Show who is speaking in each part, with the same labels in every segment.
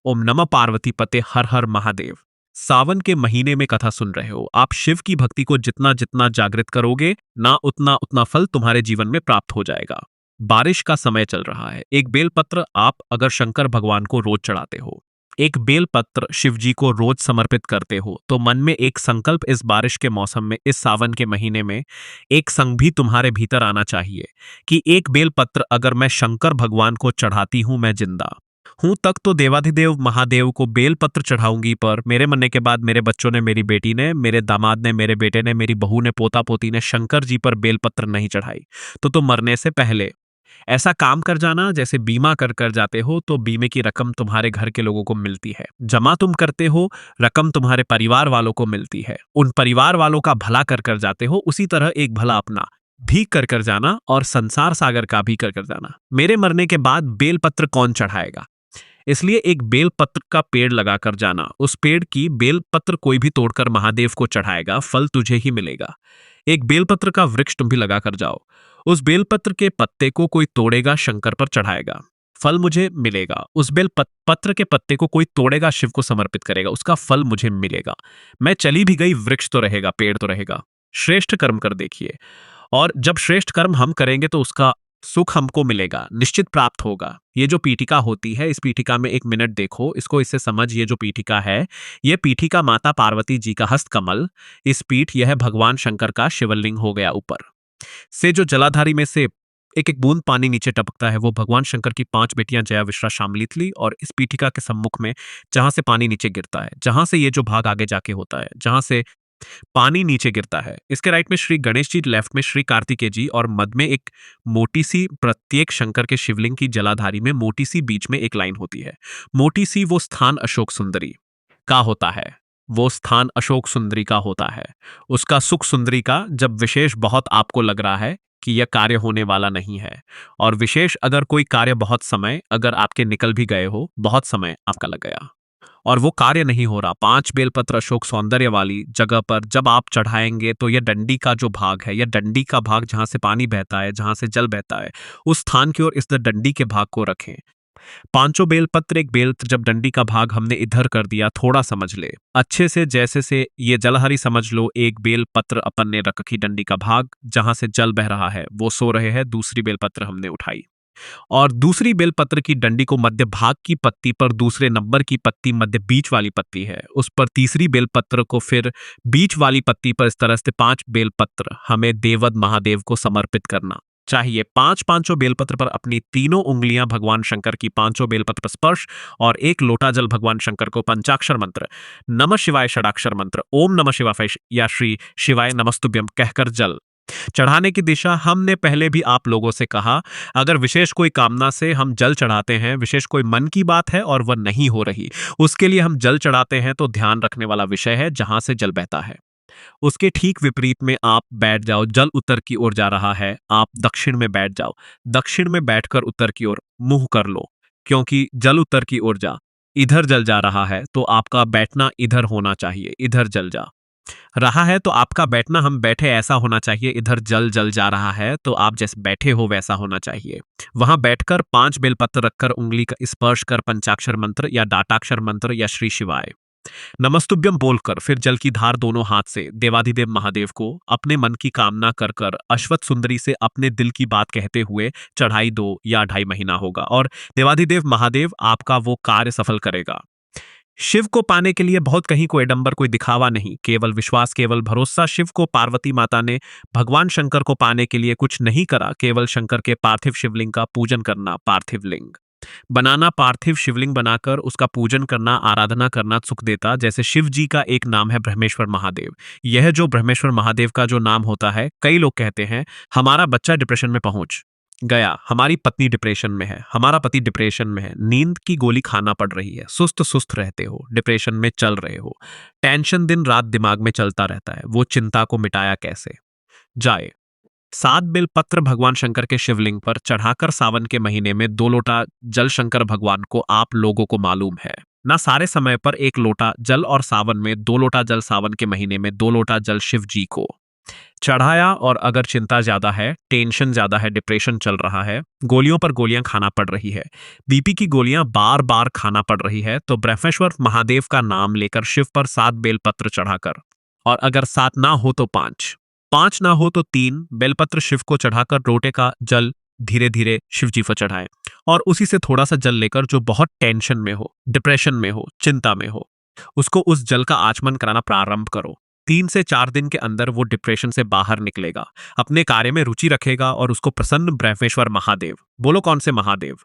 Speaker 1: ओम नमः पार्वती पते हर हर महादेव। सावन के महीने में कथा सुन रहे हो। आप शिव की भक्ति को जितना जितना जागृत करोगे ना उतना उतना फल तुम्हारे जीवन में प्राप्त हो जाएगा। बारिश का समय चल रहा है। एक बेलपत्र आप अगर शंकर भगवान को रोज चढ़ाते हो, एक बेलपत्र शिव जी को रोज समर्पित करते हो, तो मन में एक संकल्प इस बारिश के मौसम में, इस सावन के महीने में एक संग भी तुम्हारे भीतर आना चाहिए कि एक बेलपत्र अगर मैं शंकर भगवान को चढ़ाती हूं, मैं जिंदा हूं तक तो देवाधिदेव महादेव को बेलपत्र चढ़ाऊंगी, पर मेरे मरने के बाद मेरे बच्चों ने, मेरी बेटी ने, मेरे दामाद ने, मेरे बेटे ने, मेरी बहू ने, पोता पोती ने शंकर जी पर बेलपत्र नहीं चढ़ाई। तो तुम मरने से पहले ऐसा काम कर जाना जैसे बीमा कर जाते हो, तो बीमे की रकम तुम्हारे घर के लोगों को मिलती है। जमा तुम करते हो, रकम तुम्हारे परिवार वालों को मिलती है। उन परिवार वालों का भला कर जाते हो, उसी तरह एक भला अपना भी कर जाना और संसार सागर का भी कर जाना। मेरे मरने के बाद बेलपत्र कौन चढ़ाएगा? इसलिए एक बेलपत्र का पेड़ लगाकर जाना। उस पेड़ की बेलपत्र कोई भी तोड़कर महादेव को चढ़ाएगा, फल तुझे ही मिलेगा। एक बेलपत्र का वृक्ष तुम भी लगाकर जाओ। उस बेलपत्र के पत्ते को कोई तोड़ेगा, शंकर पर चढ़ाएगा, फल मुझे मिलेगा। उस पत्र के पत्ते को कोई तोड़ेगा, शिव को समर्पित करेगा, उसका फल मुझे मिलेगा। मैं चली भी गई, वृक्ष तो रहेगा, पेड़ तो रहेगा। श्रेष्ठ कर्म कर देखिए, और जब श्रेष्ठ कर्म हम करेंगे तो उसका सुख हमको मिलेगा, निश्चित प्राप्त होगा। ये जो पीठिका होती है, इस पीठिका में एक मिनट देखो, इसको इससे समझ। ये जो पीठिका है, ये पीठिका माता पार्वती जी का हस्त कमल। इस पीठ, यह भगवान शंकर का शिवलिंग हो गया। ऊपर से जो जलाधारी में से एक एक बूंद पानी नीचे टपकता है, वो भगवान शंकर की 5 बेटियां जया, विश्रा, शामलितली। और इस पीठिका के सम्मुख में जहां से पानी नीचे गिरता है, जहां से ये जो भाग आगे जाके होता है, जहां से पानी नीचे गिरता है, इसके राइट में श्री गणेश जी, लेफ्ट में श्री कार्तिकेय जी, और मध्य में एक मोटी सी, प्रत्येक शंकर के शिवलिंग की जलाधारी में मोटी सी बीच में एक लाइन होती है। मोटी सी वो स्थान अशोक सुंदरी का होता है। वो स्थान अशोक सुंदरी का होता है। उसका सुख सुंदरी का, जब विशेष बहुत आपको लग रहा है कि यह कार्य होने वाला नहीं है, और विशेष अगर कोई कार्य बहुत समय अगर आपके निकल भी गए हो, बहुत समय आपका लग गया और वो कार्य नहीं हो रहा, 5 बेलपत्र अशोक सौंदर्य वाली जगह पर जब आप चढ़ाएंगे, तो यह डंडी का जो भाग है, यह डंडी का भाग जहां से पानी बहता है, जहां से जल बहता है, उस स्थान की ओर इस डंडी के भाग को रखें। 5 बेलपत्र, एक बेल, जब डंडी का भाग हमने इधर कर दिया, थोड़ा समझ ले अच्छे से, जैसे से ये जलहरी समझ लो। एक बेलपत्र अपन ने रखी, डंडी का भाग जहां से जल बह रहा है, वो सो रहे हैं। दूसरी बेलपत्र हमने उठाई और दूसरी बेलपत्र की डंडी को मध्य भाग की पत्ती पर, दूसरे नंबर की पत्ती मध्य बीच वाली पत्ती है, उस पर तीसरी बेलपत्र को फिर बीच वाली पत्ती पर, इस तरह से 5 बेलपत्र हमें देवद महादेव को समर्पित करना चाहिए। 5 बेलपत्र पर अपनी तीनों उंगलियां भगवान शंकर की 5 बेलपत्र पर स्पर्श, और एक लोटा जल भगवान शंकर को पंचाक्षर मंत्र नमः शिवाय, षडाक्षर मंत्र ओम नमः शिवाय या श्री शिवाय नमस्तुभ्यम कहकर जल चढ़ाने की दिशा। हमने पहले भी आप लोगों से कहा, अगर विशेष कोई कामना से हम जल चढ़ाते हैं, विशेष कोई मन की बात है और वह नहीं हो रही, उसके लिए हम जल चढ़ाते हैं, तो ध्यान रखने वाला विषय है जहां से जल बहता है, उसके ठीक विपरीत में आप बैठ जाओ। जल उत्तर की ओर जा रहा है, आप दक्षिण में बैठ जाओ। दक्षिण में बैठकर उत्तर की ओर मुंह कर लो, क्योंकि जल उत्तर की ओर जा, इधर जल जा रहा है, तो आपका बैठना इधर होना चाहिए। इधर जल जा रहा है तो आपका बैठना, हम बैठे ऐसा होना चाहिए। इधर जल जल जा रहा है तो आप जैसे बैठे हो वैसा होना चाहिए। वहां बैठकर 5 बेलपत्र रखकर उंगली का स्पर्श कर पंचाक्षर मंत्र या डाटाक्षर मंत्र या श्री शिवाय नमस्तुभ्यम बोलकर, फिर जल की धार दोनों हाथ से देवाधिदेव महादेव को अपने मन की कामना कर कर अश्वत्थ सुंदरी से अपने दिल की बात कहते हुए चढ़ाई दो, या 2.5 महीना होगा, और देवाधिदेव महादेव आपका वो कार्य सफल करेगा। शिव को पाने के लिए बहुत कहीं कोई डंबर, कोई दिखावा नहीं, केवल विश्वास, केवल भरोसा। शिव को पार्वती माता ने भगवान शंकर को पाने के लिए कुछ नहीं करा, केवल शंकर के पार्थिव शिवलिंग का पूजन करना, पार्थिव लिंग बनाना, पार्थिव शिवलिंग बनाकर उसका पूजन करना, आराधना करना सुख देता। जैसे शिव जी का एक नाम है ब्रह्मेश्वर महादेव। यह जो ब्रह्मेश्वर महादेव का जो नाम होता है, कई लोग कहते हैं हमारा बच्चा डिप्रेशन में पहुंच गया, हमारी पत्नी डिप्रेशन में है, हमारा पति डिप्रेशन में है, नींद की गोली खाना पड़ रही है, सुस्त सुस्त रहते हो, डिप्रेशन में चल रहे हो, टेंशन दिन रात दिमाग में चलता रहता है, वो चिंता को मिटाया कैसे जाए। 7 बेलपत्र भगवान शंकर के शिवलिंग पर चढ़ाकर सावन के महीने में 2 लोटा जल शंकर भगवान को, आप लोगों को मालूम है ना, सारे समय पर 1 लोटा जल, और सावन में 2 लोटा जल, सावन के महीने में 2 लोटा जल शिव जी को चढ़ाया और अगर चिंता ज्यादा है, टेंशन ज्यादा है, डिप्रेशन चल रहा है, गोलियों पर गोलियां खाना पड़ रही है, बीपी की गोलियां बार बार खाना पड़ रही है, तो ब्रह्मेश्वर महादेव का नाम लेकर शिव पर 7 बेलपत्र चढ़ाकर, और अगर 7 ना हो तो 5, 5 ना हो तो 3 बेलपत्र शिव को चढ़ाकर रोटे का जल धीरे धीरे शिव जी पर चढ़ाएं। और उसी से थोड़ा सा जल लेकर जो बहुत टेंशन में हो, डिप्रेशन में हो, चिंता में हो, उसको उस जल का आचमन कराना प्रारंभ करो। 3 से 4 दिन के अंदर वो डिप्रेशन से बाहर निकलेगा, अपने कार्य में रुचि रखेगा और उसको प्रसन्न ब्रह्मेश्वर महादेव, बोलो कौन से महादेव?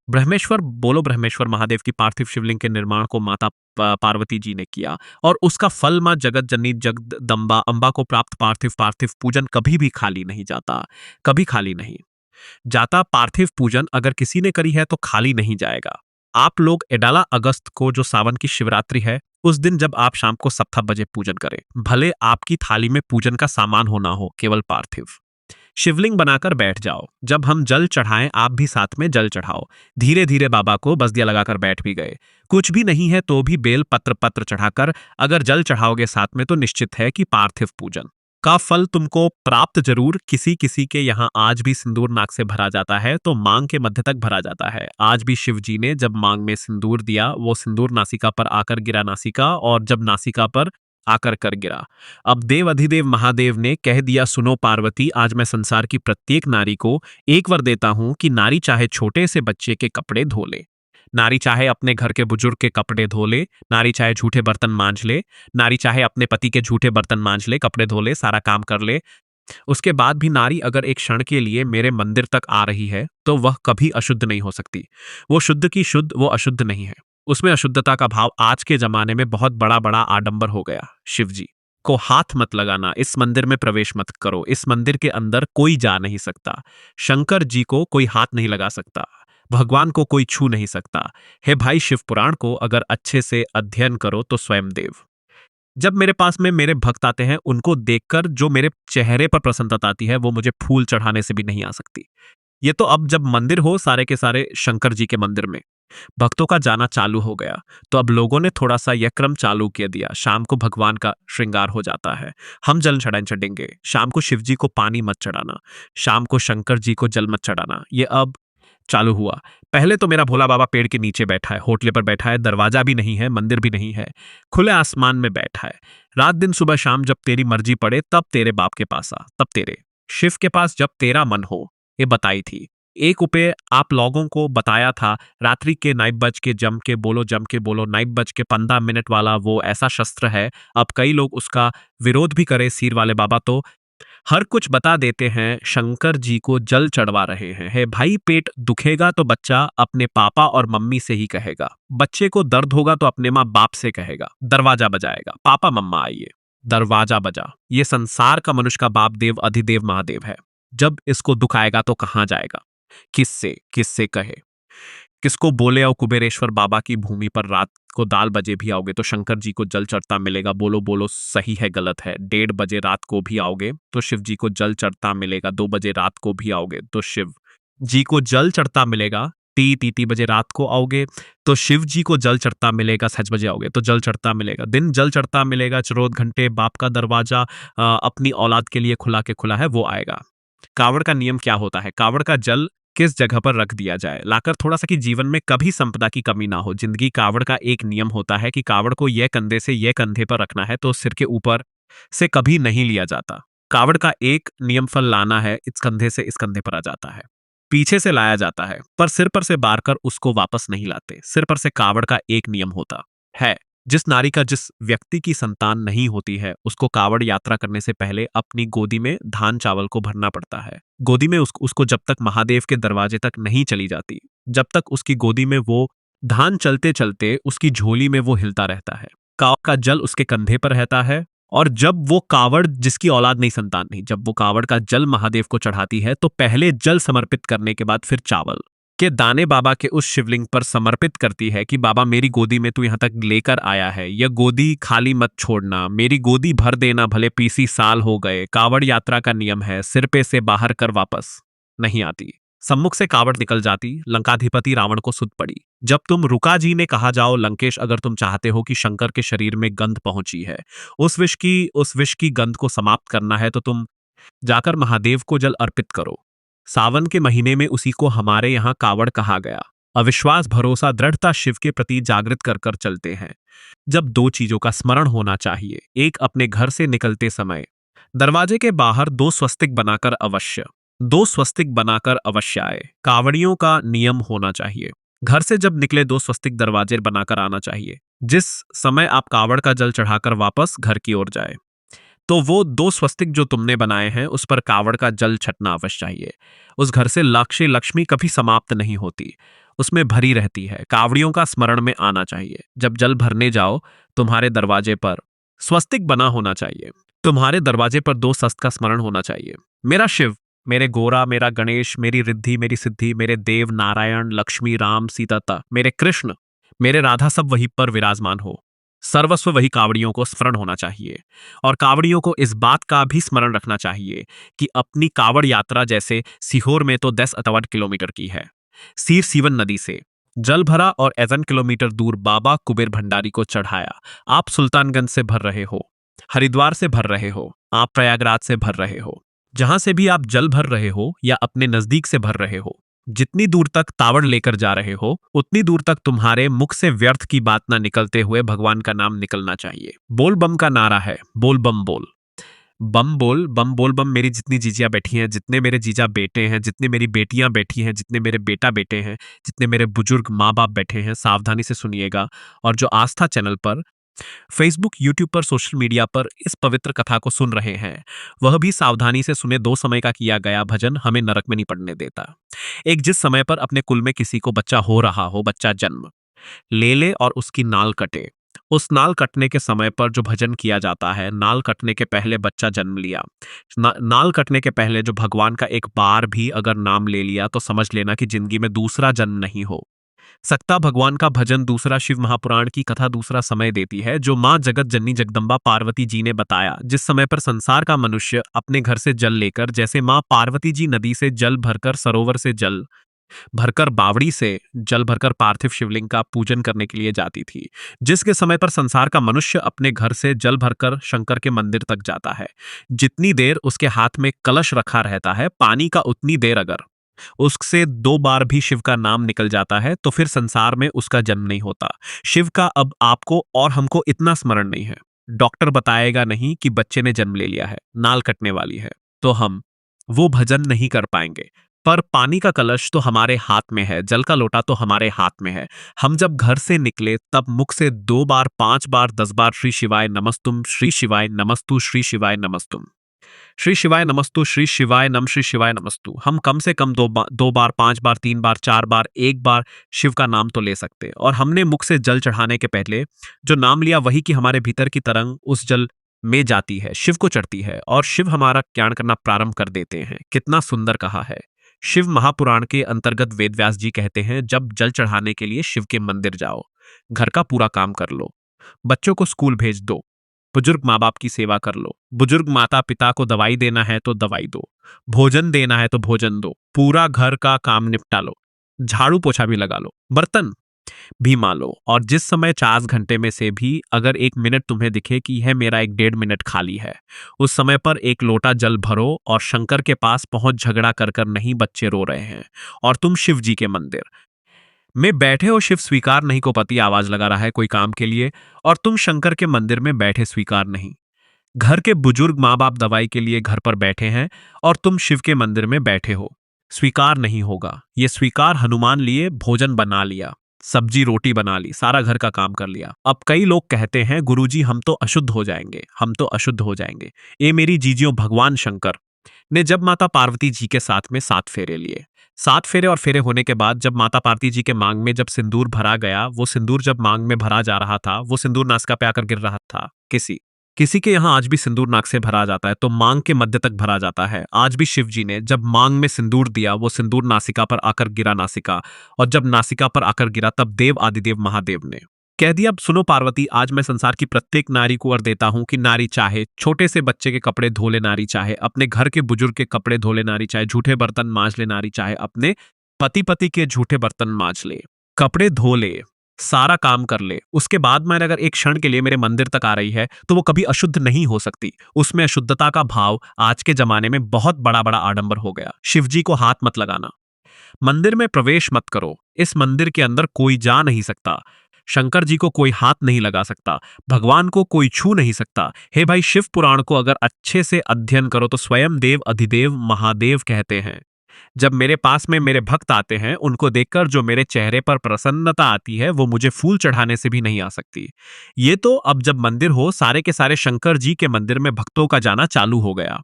Speaker 1: ब्रह्मेश्वर, बोलो ब्रह्मेश्वर महादेव की पार्थिव शिवलिंग के निर्माण को माता पार्वती जी ने किया, और उसका फल मां जगत जननी जगदम्बा अंबा को प्राप्त पार्थिव पार्थिव पूजन कभी भी खाली नहीं जाता, कभी खाली नहीं जाता। पार्थिव पूजन अगर किसी ने करी है तो खाली नहीं जाएगा। आप लोग 11 अगस्त को जो सावन की शिवरात्रि है, उस दिन जब आप शाम को 7 बजे पूजन करें, भले आपकी थाली में पूजन का सामान होना हो, केवल पार्थिव शिवलिंग बनाकर बैठ जाओ। जब हम जल चढ़ाएं आप भी साथ में जल चढ़ाओ। धीरे धीरे बाबा को बसदिया लगाकर बैठ भी गए। कुछ भी नहीं है तो भी बेल पत्र पत्र चढ़ाकर अगर जल चढ़ाओगे साथ में तो निश्चित है कि पार्थिव पूजन का फल तुमको प्राप्त जरूर। किसी किसी के यहाँ आज भी सिंदूर नाक से भरा जाता है तो मांग के मध्य तक भरा जाता है। आज भी शिव जी ने जब मांग में सिंदूर दिया, वो सिंदूर नासिका पर आकर गिरा नासिका, और जब नासिका पर आकर कर गिरा। अब देव अधिदेव महादेव ने कह दिया, सुनो पार्वती, आज मैं संसार की प्रत्येक नारी को एक वर देता हूं कि नारी चाहे छोटे से बच्चे के कपड़े धो ले, नारी चाहे अपने घर के बुजुर्ग के कपड़े धो ले, नारी चाहे झूठे बर्तन मांज ले, नारी चाहे अपने पति के झूठे बर्तन मांज ले, कपड़े धो ले, सारा काम कर ले। उसके बाद भी नारी अगर एक क्षण के लिए मेरे मंदिर तक आ रही है तो वह कभी अशुद्ध नहीं हो सकती। वो शुद्ध की शुद्ध, वो अशुद्ध नहीं है। उसमें अशुद्धता का भाव आज के जमाने में बहुत बड़ा बड़ा आडंबर हो गया। शिव जी को हाथ मत लगाना, इस मंदिर में प्रवेश मत करो, इस मंदिर के अंदर कोई जा नहीं सकता। शंकर जी को कोई हाथ नहीं लगा सकता, भगवान को कोई छू नहीं सकता। हे भाई, शिव पुराण को अगर अच्छे से अध्ययन करो तो स्वयं देव। जब मेरे पास में मेरे भक्त आते हैं, उनको देखकर जो मेरे चेहरे पर प्रसन्नता आती है वो मुझे फूल चढ़ाने से भी नहीं आ सकती। ये तो अब जब मंदिर हो सारे के सारे शंकर जी के मंदिर में भक्तों का जाना चालू हो गया, तो अब लोगों ने थोड़ा सा यह क्रम चालू किया दिया। शाम को भगवान का श्रृंगार हो जाता है, हम जल चढ़ेंगे। शाम को शिव जी को पानी मत चढ़ाना, शाम को शंकर जी को जल मत चढ़ाना। ये अब चालू हुआ। पहले तो मेरा भोला बाबा पेड़ के नीचे बैठा है, होटले पर बैठा है, दरवाजा भी नहीं है, मंदिर भी नहीं है, खुले आसमान में बैठा है। रात दिन सुबह शाम जब तेरी मर्जी पड़े तब तेरे बाप के पास आ, तब तेरे शिव के पास जब तेरा मन हो। ये बताई थी एक उपाय आप लोगों को बताया था, रात्रि के नाइब बज के जम के बोलो नाइब बज के 15 मिनट वाला वो ऐसा शस्त्र है। अब कई लोग उसका विरोध भी करे, सिर वाले बाबा तो हर कुछ बता देते हैं, शंकर जी को जल चढ़वा रहे हैं। हे भाई, पेट दुखेगा तो बच्चा अपने पापा और मम्मी से ही कहेगा, बच्चे को दर्द होगा तो अपने माँ बाप से कहेगा, दरवाजा बजाएगा, पापा मम्मा आइए, दरवाजा बजा। ये संसार का मनुष्य का बाप देव अधिदेव महादेव है। जब इसको दुख आएगा तो कहाँ जाएगा, किससे किससे कहे, किसको बोले? और कुबेरेश्वर बाबा की भूमि पर रात को दाल बजे भी आओगे तो शंकर जी को जल चढ़ता मिलेगा। बोलो बोलो, सही है गलत है? 1:30 बजे रात को भी आओगे तो शिव जी को जल चढ़ता मिलेगा। 2 बजे रात को भी आओगे तो शिव जी को जल चढ़ता मिलेगा। 3 बजे रात को आओगे तो शिव जी को जल चढ़ता मिलेगा। 6 बजे आओगे तो जल चढ़ता मिलेगा। दिन जल चढ़ता मिलेगा। 24 घंटे बाप का दरवाजा अपनी औलाद के लिए खुला के खुला है, वो आएगा। कावड़ का नियम क्या होता है? कावड़ का जल किस जगह पर रख दिया जाए, लाकर थोड़ा सा कि जीवन में कभी संपदा की कमी ना हो। जिंदगी कावड़ का एक नियम होता है कि कावड़ को यह कंधे से यह कंधे पर रखना है, तो सिर के ऊपर से कभी नहीं लिया जाता। कावड़ का एक नियम फल लाना है, इस कंधे से इस कंधे पर आ जाता है, पीछे से लाया जाता है, पर सिर पर से बार कर उसको वापस नहीं लाते। सिर पर से कावड़ का एक नियम होता है, जिस नारी का जिस व्यक्ति की संतान नहीं होती है उसको कावड़ यात्रा करने से पहले अपनी गोदी में धान चावल को भरना पड़ता है। गोदी में उसको जब तक महादेव के दरवाजे तक नहीं चली जाती, जब तक उसकी गोदी में वो धान चलते चलते उसकी झोली में वो हिलता रहता है। कावड़ का जल उसके कंधे पर रहता है, और जब वो कावड़, जिसकी औलाद नहीं संतान नहीं, जब वो कावड़ का जल महादेव को चढ़ाती है तो पहले जल समर्पित करने के बाद फिर चावल के दाने बाबा के उस शिवलिंग पर समर्पित करती है कि बाबा मेरी गोदी में तू यहां तक लेकर आया है, यह गोदी खाली मत छोड़ना, मेरी गोदी भर देना, भले 20 साल हो गए। कावड़ यात्रा का नियम है, सिर पे से बाहर कर वापस नहीं आती। सम्मुख से कावड़ निकल जाती, लंकाधिपति रावण को सुध पड़ी। जब तुम रुका जी ने कहा, जाओ लंकेश, अगर तुम चाहते हो कि शंकर के शरीर में गंध पहुंची है, उस विष की गंध को समाप्त करना है, तो तुम जाकर महादेव को जल अर्पित करो। सावन के महीने में उसी को हमारे यहाँ कावड़ कहा गया। अविश्वास, भरोसा, दृढ़ता शिव के प्रति जागृत कर कर चलते हैं। जब दो चीजों का स्मरण होना चाहिए, एक अपने घर से निकलते समय दरवाजे के बाहर दो स्वस्तिक बनाकर अवश्य आए। कावड़ियों का नियम होना चाहिए, घर से जब निकले दो स्वस्तिक दरवाजे बनाकर आना चाहिए। जिस समय आप कावड़ का जल चढ़ाकर वापस घर की ओर जाए, तो वो दो स्वस्तिक जो तुमने बनाए हैं उस पर कावड़ का जल छटना अवश्य चाहिए। उस घर से लक्ष्मी कभी समाप्त नहीं होती, उसमें भरी रहती है। कावड़ियों का स्मरण में आना चाहिए। जब जल भरने जाओ, तुम्हारे दरवाजे पर स्वस्तिक बना होना चाहिए। तुम्हारे दरवाजे पर दो शस्त्र का स्मरण होना चाहिए। मेरा शिव, मेरे गोरा, मेरा गणेश, मेरी रिद्धि, मेरी सिद्धि, मेरे देव नारायण, लक्ष्मी, राम, सीता, मेरे कृष्ण, मेरे राधा, सब वहीं पर विराजमान हो। सर्वस्व वही कावड़ियों को स्मरण होना चाहिए। और कावड़ियों को इस बात का भी स्मरण रखना चाहिए कि अपनी कावड़ यात्रा जैसे सीहोर में तो 10 किलोमीटर की है, सीर सीवन नदी से जल भरा और 1 किलोमीटर दूर बाबा कुबेर भंडारी को चढ़ाया। आप सुल्तानगंज से भर रहे हो, हरिद्वार से भर रहे हो, आप प्रयागराज से भर रहे हो, जहां से भी आप जल भर रहे हो या अपने नजदीक से भर रहे हो, जितनी दूर तक तावड़ लेकर जा रहे हो, उतनी दूर तक तुम्हारे मुख से व्यर्थ की बात ना निकलते हुए भगवान का नाम निकलना चाहिए। बोल बम का नारा है, बोल बम बोल, बम बोल, बम बोल बम। मेरी जितनी जीजियां बैठी हैं, जितने मेरे जीजा बेटे हैं, जितनी मेरी बेटियां बैठी हैं, जितने मेरे बेटा बेटे हैं, जितने मेरे बुजुर्ग माँ बाप बैठे हैं, सावधानी से सुनिएगा। और जो आस्था चैनल पर, फेसबुक, यूट्यूब पर, सोशल मीडिया पर इस पवित्र कथा को सुन रहे हैं, वह भी सावधानी से सुने। 2 समय का किया गया भजन हमें नरक में नहीं पड़ने देता। एक, जिस समय पर अपने कुल में किसी को बच्चा हो रहा हो, बच्चा जन्म ले ले और उसकी नाल कटे, उस नाल कटने के समय पर जो भजन किया जाता है, नाल कटने के पहले बच्चा जन्म लिया, नाल कटने के पहले जो भगवान का एक बार भी अगर नाम ले लिया, तो समझ लेना कि जिंदगी में दूसरा जन्म नहीं हो सकता। भगवान का भजन दूसरा, शिव महापुराण की कथा दूसरा समय देती है, जो मां जगत जननी जगदम्बा पार्वती जी ने बताया। जिस समय पर संसार का मनुष्य अपने घर से जल लेकर, जैसे मां पार्वती जी नदी से जल भरकर, सरोवर से जल भरकर, बावड़ी से जल भरकर पार्थिव शिवलिंग का पूजन करने के लिए जाती थी, जिसके समय पर संसार का मनुष्य अपने घर से जल भरकर शंकर के मंदिर तक जाता है, जितनी देर उसके हाथ में कलश रखा रहता है पानी का, उतनी देर अगर उससे 2 बार भी शिव का नाम निकल जाता है, तो फिर संसार में उसका जन्म नहीं होता। शिव का अब आपको और हमको इतना स्मरण नहीं है। डॉक्टर बताएगा नहीं कि बच्चे ने जन्म ले लिया है, नाल कटने वाली है, तो हम वो भजन नहीं कर पाएंगे। पर पानी का कलश तो हमारे हाथ में है, जल का लोटा तो हमारे हाथ में है। हम जब घर से निकले, तब मुख से 2 बार, 5 बार, 10 बार श्री शिवाय नमस्तुम, श्री शिवाय नमस्तु, श्री शिवाय नमस्तुम, श्री शिवाय नमस्तु, श्री शिवाय नम, श्री शिवाय नमस्तु। हम कम से कम 2 बार, 5 बार, 3 बार, 4 बार, 1 बार शिव का नाम तो ले सकते। और हमने मुख से जल चढ़ाने के पहले जो नाम लिया, वही की हमारे भीतर की तरंग उस जल में जाती है, शिव को चढ़ती है, और शिव हमारा ज्ञान करना प्रारंभ कर देते हैं। कितना सुंदर कहा है। शिव महापुराण के अंतर्गत वेदव्यास जी कहते हैं, जब जल चढ़ाने के लिए शिव के मंदिर जाओ, घर का पूरा काम कर लो, बच्चों को स्कूल भेज दो, बुजुर्ग माँ बाप की सेवा कर लो, बुजुर्ग माता पिता को दवाई देना है तो दवाई दो, भोजन देना है तो भोजन दो, पूरा घर का काम निपटा लो, झाड़ू पोछा भी लगा लो, बर्तन भी मान लो। और जिस समय 4 घंटे में से भी अगर 1 मिनट तुम्हें दिखे कि यह मेरा 1-1.5 मिनट खाली है, उस समय पर 1 लोटा जल भरो और शंकर के पास पहुंच झगड़ा कर कर नहीं, बच्चे रो रहे हैं और तुम शिव जी के मंदिर में बैठे हो, शिव स्वीकार नहीं को पति आवाज लगा रहा है कोई काम के लिए, और तुम शंकर के मंदिर में बैठे स्वीकार नहीं। घर के बुजुर्ग माँ बाप दवाई के लिए घर पर बैठे हैं और तुम शिव के मंदिर में बैठे हो, स्वीकार नहीं होगा। ये स्वीकार हनुमान लिए, भोजन बना लिया, सब्जी रोटी बना ली, सारा घर का काम कर लिया। अब कई लोग कहते हैं, गुरुजी हम तो अशुद्ध हो जाएंगे, हम तो अशुद्ध हो जाएंगे। ए मेरी जीजियों, भगवान शंकर ने जब माता पार्वती जी के साथ में 7 फेरे लिए, 7 फेरे और फेरे होने के बाद जब माता पार्वती जी के मांग में जब सिंदूर भरा गया, वो सिंदूर जब मांग में भरा जा रहा था, वो सिंदूर नासिका पे आकर गिर रहा था। किसी किसी के यहाँ आज भी सिंदूर नाक से भरा जाता है, तो मांग के मध्य तक भरा जाता है। आज भी शिव जी ने जब मांग में सिंदूर दिया, वो सिंदूर नासिका पर आकर गिरा, नासिका, और जब नासिका पर आकर गिरा, तब देव आदिदेव महादेव ने कह दिया, अब सुनो पार्वती, आज मैं संसार की प्रत्येक नारी को वर देता हूं कि नारी चाहे छोटे से बच्चे के कपड़े धो ले, नारी चाहे अपने घर के बुजुर्ग के कपड़े धो ले, नारी चाहे झूठे बर्तन मांज ले, नारी चाहे अपने पति के झूठे बर्तन मांज ले, कपड़े धो ले, सारा काम कर ले, उसके बाद में अगर एक क्षण के लिए मेरे मंदिर तक आ रही है तो वो कभी अशुद्ध नहीं हो सकती। उसमें अशुद्धता का भाव आज के जमाने में बहुत बड़ा बड़ा आडंबर हो गया। शिवजी को हाथ मत लगाना, मंदिर में प्रवेश मत करो, इस मंदिर के अंदर कोई जा नहीं सकता, शंकर जी को कोई हाथ नहीं लगा सकता, भगवान को कोई छू नहीं सकता। हे भाई, शिव पुराण को अगर अच्छे से अध्ययन करो तो स्वयं देव अधिदेव महादेव कहते हैं। जब मेरे पास में मेरे भक्त आते हैं, उनको देखकर जो मेरे चेहरे पर प्रसन्नता आती है वो मुझे फूल चढ़ाने से भी नहीं आ सकती। ये तो अब जब मंदिर हो, सारे के सारे शंकर जी के मंदिर में भक्तों का जाना चालू हो गया,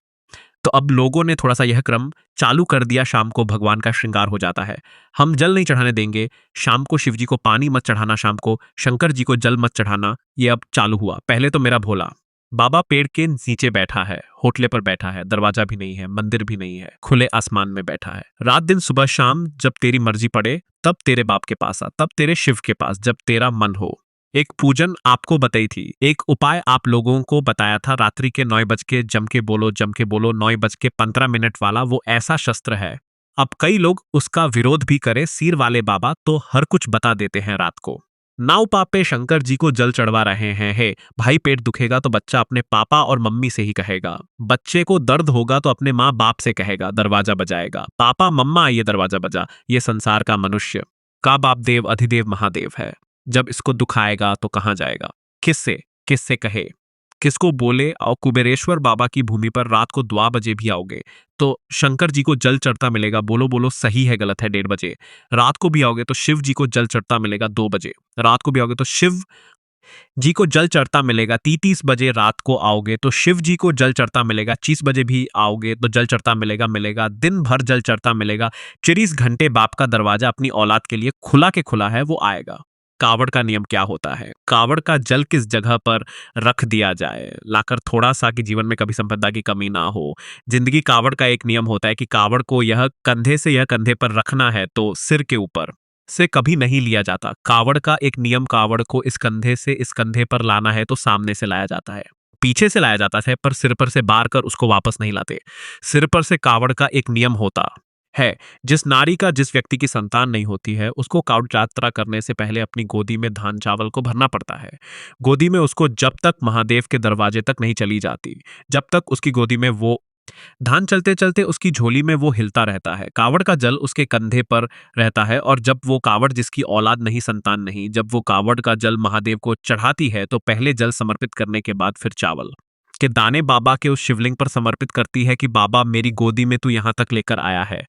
Speaker 1: तो अब लोगों ने थोड़ा सा यह क्रम चालू कर दिया। शाम को भगवान का श्रृंगार हो जाता है, हम जल नहीं चढ़ाने देंगे, शाम को शिव जी को पानी मत चढ़ाना, शाम को शंकर जी को जल मत चढ़ाना। ये अब चालू हुआ। पहले तो मेरा भोला बाबा पेड़ के नीचे बैठा है, होटले पर बैठा है, दरवाजा भी नहीं है, मंदिर भी नहीं है, खुले आसमान में बैठा है। रात दिन सुबह शाम जब तेरी मर्जी पड़े तब तेरे बाप के पास आ, तब तेरे शिव के पास, जब तेरा मन हो। एक पूजन आपको बताई थी, एक उपाय आप लोगों को बताया था, रात्रि के 9 बज के जम के बोलो 9 बज के 15 मिनट वाला वो ऐसा शस्त्र है। अब कई लोग उसका विरोध भी करे, सीर वाले बाबा तो हर कुछ बता देते हैं रात को। नाव पापे शंकर जी को जल चढ़वा रहे हैं। हे भाई, पेट दुखेगा तो बच्चा अपने पापा और मम्मी से ही कहेगा, बच्चे को दर्द होगा तो अपने माँ बाप से कहेगा, दरवाजा बजाएगा, पापा मम्मा आइए दरवाजा बजा। ये संसार का मनुष्य का बाप देव अधिदेव महादेव है। जब इसको दुखाएगा तो कहां जाएगा, किससे किससे कहे, किसको बोले। और कुबेरेश्वर बाबा की भूमि पर रात को 2 बजे भी आओगे तो शंकर जी को जल चढ़ता मिलेगा। बोलो बोलो, सही है गलत है? 1:30 बजे रात को भी आओगे तो शिव जी को जल चढ़ता मिलेगा। 2 बजे रात को भी आओगे तो शिव जी को जल चढ़ता मिलेगा। 30 बजे रात को आओगे तो शिव जी को जल चढ़ता मिलेगा। 30 बजे भी आओगे तो जल चढ़ता मिलेगा। दिन भर जल चढ़ता मिलेगा। 24 घंटे बाप का दरवाजा अपनी औलाद के लिए खुला के खुला है, वो आएगा। कावड़ का नियम क्या होता है? कावड़ का जल किस जगह पर रख दिया जाए, लाकर थोड़ा सा कि जीवन में कभी संपदा की कमी ना हो। जिंदगी कावड़ का एक नियम होता है कि कावड़ को यह कंधे से यह कंधे पर रखना है तो सिर के ऊपर से कभी नहीं लिया जाता। कावड़ का एक नियम, कावड़ को इस कंधे से इस कंधे पर लाना है तो सामने से लाया जाता है, पीछे से लाया जाता है, पर सिर पर से बार कर उसको वापस नहीं लाते। सिर पर से कावड़ का एक नियम होता है। जिस नारी का, जिस व्यक्ति की संतान नहीं होती है, उसको कावड़ यात्रा करने से पहले अपनी गोदी में धान चावल को भरना पड़ता है। गोदी में उसको जब तक महादेव के दरवाजे तक नहीं चली जाती, जब तक उसकी गोदी में वो धान चलते चलते उसकी झोली में वो हिलता रहता है। कावड़ का जल उसके कंधे पर रहता है, और जब वो कावड़, जिसकी औलाद नहीं, संतान नहीं, जब वो कावड़ का जल महादेव को चढ़ाती है तो पहले जल समर्पित करने के बाद फिर चावल के दाने बाबा के उस शिवलिंग पर समर्पित करती है कि बाबा, मेरी गोदी में तू यहां तक लेकर आया है,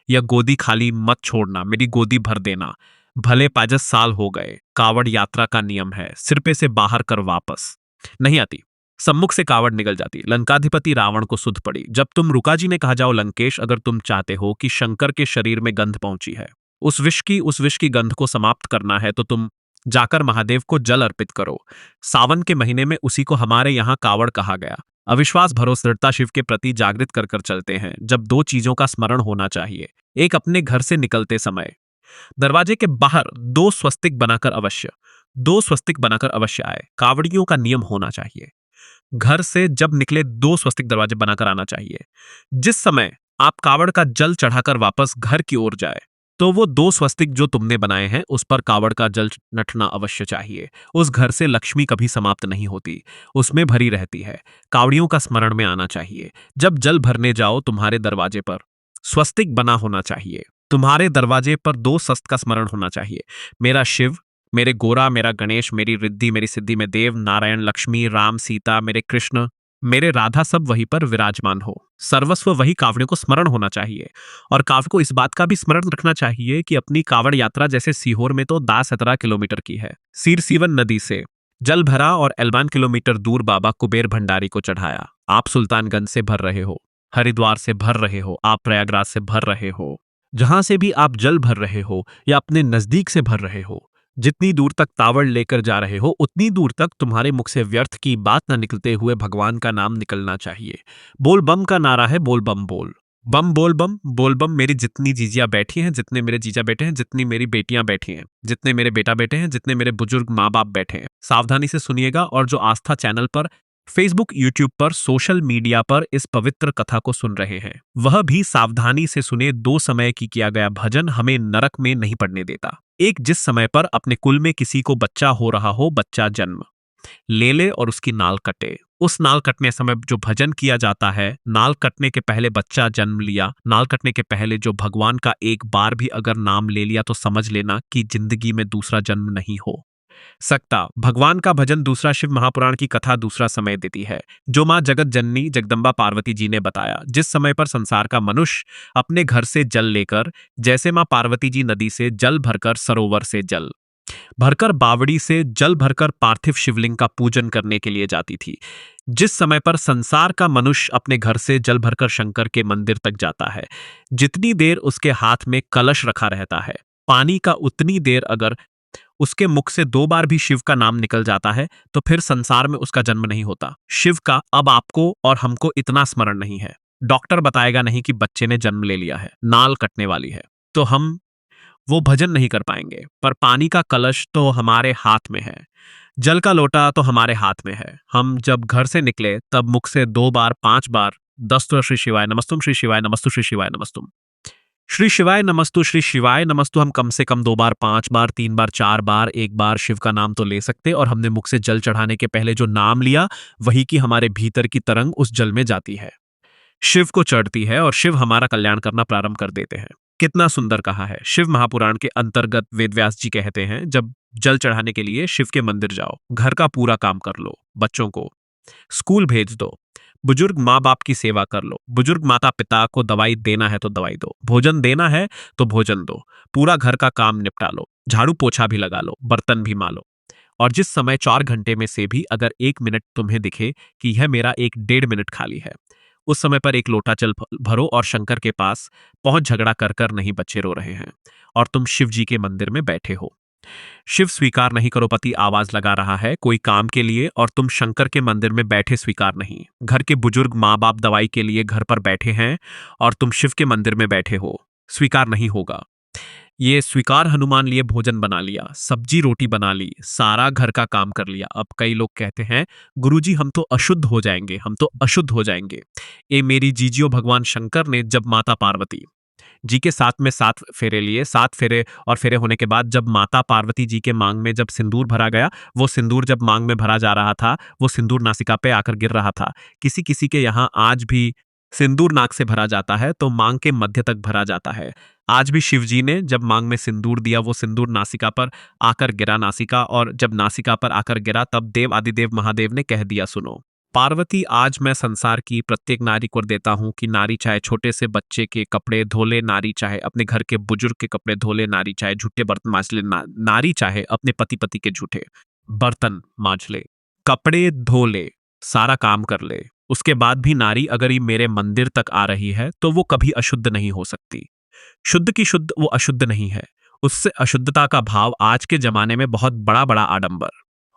Speaker 1: यह गोदी खाली मत छोड़ना, मेरी गोदी भर देना। भले 50 साल हो गए, कावड़ यात्रा का नियम है, सिर पे से बाहर कर वापस नहीं आती। सम्मुख से कावड़ निकल जाती। लंकाधिपति रावण को सुध पड़ी। जब तुम, रुका जी ने कहा, जाओ लंकेश, अगर तुम चाहते हो कि शंकर के शरीर में गंध पहुंची है, उस विष की गंध को समाप्त करना है, तो तुम जाकर महादेव को जल अर्पित करो। सावन के महीने में उसी को हमारे यहाँ कावड़ कहा गया। अविश्वास भरोसा दृढ़ता शिव के प्रति जागृत कर कर चलते हैं। जब 2 चीजों का स्मरण होना चाहिए, एक अपने घर से निकलते समय दरवाजे के बाहर 2 स्वस्तिक बनाकर अवश्य, 2 स्वस्तिक बनाकर अवश्य आए। कावड़ियों का नियम होना चाहिए, घर से जब निकले 2 स्वस्तिक दरवाजे बनाकर आना चाहिए। जिस समय आप कावड़ का जल चढ़ाकर वापस घर की ओर जाए तो वो 2 स्वस्तिक जो तुमने बनाए हैं उस पर कावड़ का जल नठना अवश्य चाहिए। उस घर से लक्ष्मी कभी समाप्त नहीं होती, उसमें भरी रहती है। कावड़ियों का स्मरण में आना चाहिए। जब जल भरने जाओ, तुम्हारे दरवाजे पर स्वस्तिक बना होना चाहिए। तुम्हारे दरवाजे पर 2 शस्त्र का स्मरण होना चाहिए। मेरा शिव, मेरे गोरा, मेरा गणेश, मेरी रिद्धि, मेरी सिद्धि में देव, नारायण, लक्ष्मी, राम, सीता, मेरे कृष्ण, मेरे राधा, सब वहीं पर विराजमान हो। सर्वस्व वही कावड़ियों को स्मरण होना चाहिए। और कावड़ को इस बात का भी स्मरण रखना चाहिए कि अपनी कावड़ यात्रा, जैसे सीहोर में तो 10-17 किलोमीटर की है, सीर सीवन नदी से जल भरा और 51 किलोमीटर दूर बाबा कुबेर भंडारी को चढ़ाया। आप सुल्तानगंज से भर रहे हो, हरिद्वार से भर रहे हो, आप प्रयागराज से भर रहे हो, जहां से भी आप जल भर रहे हो या अपने नजदीक से भर रहे हो, जितनी दूर तक तावड़ लेकर जा रहे हो, उतनी दूर तक तुम्हारे मुख से व्यर्थ की बात न निकलते हुए भगवान का नाम निकलना चाहिए। बोल बम का नारा है, बोल बम बोल। बम बोल बम मेरी जितनी जीजियां बैठी हैं, जितने मेरे जीजा बैठे हैं, जितनी मेरी बेटियां बैठी हैं, जितने मेरे बेटा बैठे हैं, जितने मेरे बुजुर्ग माँ बाप बैठे हैं, सावधानी से सुनिएगा। और जो आस्था चैनल पर, फेसबुक, यूट्यूब पर, सोशल मीडिया पर इस पवित्र कथा को सुन रहे हैं, वह भी सावधानी से सुने। 2 समय की किया गया भजन हमें नरक में नहीं पड़ने देता। एक, जिस समय पर अपने कुल में किसी को बच्चा हो रहा हो, बच्चा जन्म ले ले और उसकी नाल कटे। उस नाल कटने समय जो भजन किया जाता है, नाल कटने के पहले बच्चा जन्म लिया, नाल कटने के पहले जो भगवान का एक बार भी अगर नाम ले लिया तो समझ लेना कि जिंदगी में दूसरा जन्म नहीं हो सकता। भगवान का भजन दूसरा, शिव महापुराण की कथा दूसरा समय देती है, जो मां जगत जननी जगदम्बा पार्वती जी ने बताया। जिस समय पर संसार का मनुष्य अपने घर से जल लेकर, जैसे मां पार्वती जी नदी से जल भरकर, सरोवर से जल भरकर, बावड़ी से जल भरकर पार्थिव शिवलिंग का पूजन करने के लिए जाती थी, जिस समय पर संसार का मनुष्य अपने घर से जल भरकर शंकर के मंदिर तक जाता है, जितनी देर उसके हाथ में कलश रखा रहता है पानी का, उतनी देर अगर उसके मुख से 2 बार भी शिव का नाम निकल जाता है तो फिर संसार में उसका जन्म नहीं होता। शिव का अब आपको और हमको इतना स्मरण नहीं है। डॉक्टर बताएगा नहीं कि बच्चे ने जन्म ले लिया है, नाल कटने वाली है, तो हम वो भजन नहीं कर पाएंगे। पर पानी का कलश तो हमारे हाथ में है, जल का लोटा तो हमारे हाथ में है। हम जब घर से निकले तब मुख से 2 बार, 5 बार 10 तो श्री शिवाय नमस्तुम, श्री शिवाय नमस्तु, श्री शिवाय नमस्तुम, श्री शिवाय नमस्तु, श्री शिवाय नमस्तु हम कम से कम 2 बार, 5 बार, 3 बार, 4 बार, 1 बार शिव का नाम तो ले सकते। और हमने मुख से जल चढ़ाने के पहले जो नाम लिया, वही की हमारे भीतर की तरंग उस जल में जाती है, शिव को चढ़ती है और शिव हमारा कल्याण करना प्रारंभ कर देते हैं। कितना सुंदर कहा है। शिव महापुराण के अंतर्गत वेदव्यास जी कहते हैं, जब जल चढ़ाने के लिए शिव के मंदिर जाओ, घर का पूरा काम कर लो, बच्चों को स्कूल भेज दो, बुजुर्ग माँ बाप की सेवा कर लो, बुजुर्ग माता पिता को दवाई देना है तो दवाई दो, भोजन देना है तो भोजन दो, पूरा घर का काम निपटा लो, झाड़ू पोछा भी लगा लो, बर्तन भी मालो। और जिस समय 4 घंटे में से भी अगर 1 मिनट तुम्हें दिखे कि यह मेरा 1 डेढ़ मिनट खाली है, उस समय पर एक लोटा जल भरो और शंकर के पास पहुंच, झगड़ा कर कर नहीं बच्चे रो रहे हैं और तुम शिव जी के मंदिर में बैठे हो। शिव स्वीकार नहीं करो, पति आवाज लगा रहा है कोई काम के लिए और तुम शंकर के मंदिर में बैठे स्वीकार नहीं। घर के बुजुर्ग माँ बाप दवाई के लिए घर पर बैठे हैं और तुम शिव के मंदिर में बैठे हो, स्वीकार नहीं होगा। ये स्वीकार हनुमान लिए भोजन बना लिया, सब्जी रोटी बना ली, सारा घर का काम कर लिया। अब कई लोग कहते हैं गुरुजी हम तो अशुद्ध हो जाएंगे, हम तो अशुद्ध हो जाएंगे। ये मेरी जीजियो, भगवान शंकर ने जब माता पार्वती जी के साथ में 7 फेरे लिए, 7 फेरे और फेरे होने के बाद जब माता पार्वती जी के मांग में जब सिंदूर भरा गया, वो सिंदूर जब मांग में भरा जा रहा था, वो सिंदूर नासिका पे आकर गिर रहा था। किसी किसी के यहाँ आज भी सिंदूर नाक से भरा जाता है तो मांग के मध्य तक भरा जाता है। आज भी शिव जी ने जब मांग में सिंदूर दिया, वो सिंदूर नासिका पर आकर गिरा, नासिका, और जब नासिका पर आकर गिरा तब देव आदिदेव महादेव ने कह दिया सुनो पार्वती, आज मैं संसार की प्रत्येक नारी को देता हूं कि नारी चाहे छोटे से बच्चे के कपड़े धो ले, नारी चाहे अपने घर के बुजुर्ग के कपड़े धो ले, नारी चाहे झूठे बर्तन मांज ले, नारी चाहे अपने पति पति के झूठे बर्तन मांज ले, कपड़े धो ले, सारा काम कर ले। उसके बाद भी नारी अगर ये मेरे मंदिर तक आ रही है तो वो कभी अशुद्ध नहीं हो सकती। शुद्ध की शुद्ध, वो अशुद्ध नहीं है। उससे अशुद्धता का भाव आज के जमाने में बहुत बड़ा बड़ा आडंबर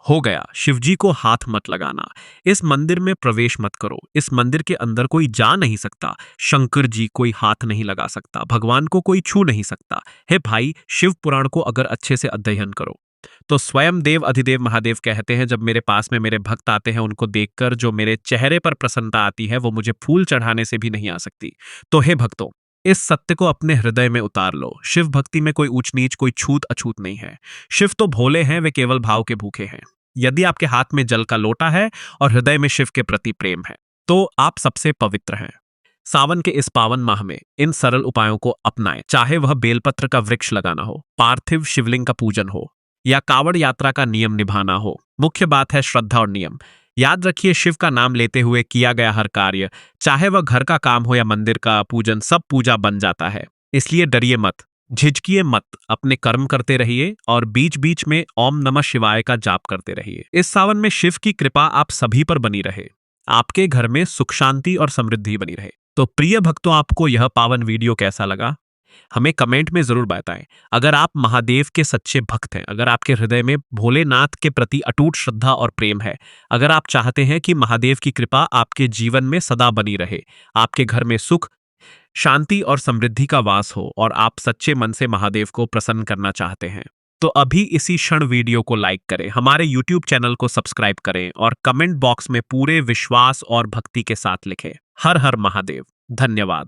Speaker 1: हो गया। शिवजी को हाथ मत लगाना, इस मंदिर में प्रवेश मत करो, इस मंदिर के अंदर कोई जा नहीं सकता, शंकर जी कोई हाथ नहीं लगा सकता, भगवान को कोई छू नहीं सकता। हे भाई, शिव पुराण को अगर अच्छे से अध्ययन करो तो स्वयं देव अधिदेव महादेव कहते हैं, जब मेरे पास में मेरे भक्त आते हैं उनको देखकर जो मेरे चेहरे पर प्रसन्नता आती है वो मुझे फूल चढ़ाने से भी नहीं आ सकती। तो हे भक्तों, इस सत्य को अपने हृदय में उतार लो। शिव भक्ति में कोई ऊंच नीच, कोई छूत अछूत नहीं है। शिव तो भोले हैं, वे केवल भाव के भूखे हैं। यदि आपके हाथ में जल का लोटा है और हृदय में शिव के प्रति प्रेम है तो आप सबसे पवित्र हैं। सावन के इस पावन माह में इन सरल उपायों को अपनाएं, चाहे वह बेलपत्र का वृक्ष लगाना हो, पार्थिव शिवलिंग का पूजन हो या कावड़ यात्रा का नियम निभाना हो। मुख्य बात है श्रद्धा और नियम। याद रखिए, शिव का नाम लेते हुए किया गया हर कार्य, चाहे वह घर का काम हो या मंदिर का पूजन, सब पूजा बन जाता है। इसलिए डरिए मत, झिझकिए मत, अपने कर्म करते रहिए और बीच बीच में ओम नमः शिवाय का जाप करते रहिए। इस सावन में शिव की कृपा आप सभी पर बनी रहे, आपके घर में सुख शांति और समृद्धि बनी रहे। तो प्रिय भक्तों, आपको यह पावन वीडियो कैसा लगा हमें कमेंट में जरूर बताएं। अगर आप महादेव के सच्चे भक्त हैं, अगर आपके हृदय में भोलेनाथ के प्रति अटूट श्रद्धा और प्रेम है, अगर आप चाहते हैं कि महादेव की कृपा आपके जीवन में सदा बनी रहे, आपके घर में सुख शांति और समृद्धि का वास हो और आप सच्चे मन से महादेव को प्रसन्न करना चाहते हैं तो अभी इसी क्षण वीडियो को लाइक करें, हमारे YouTube चैनल को सब्सक्राइब करें और कमेंट बॉक्स में पूरे विश्वास और भक्ति के साथ लिखें हर हर महादेव। धन्यवाद।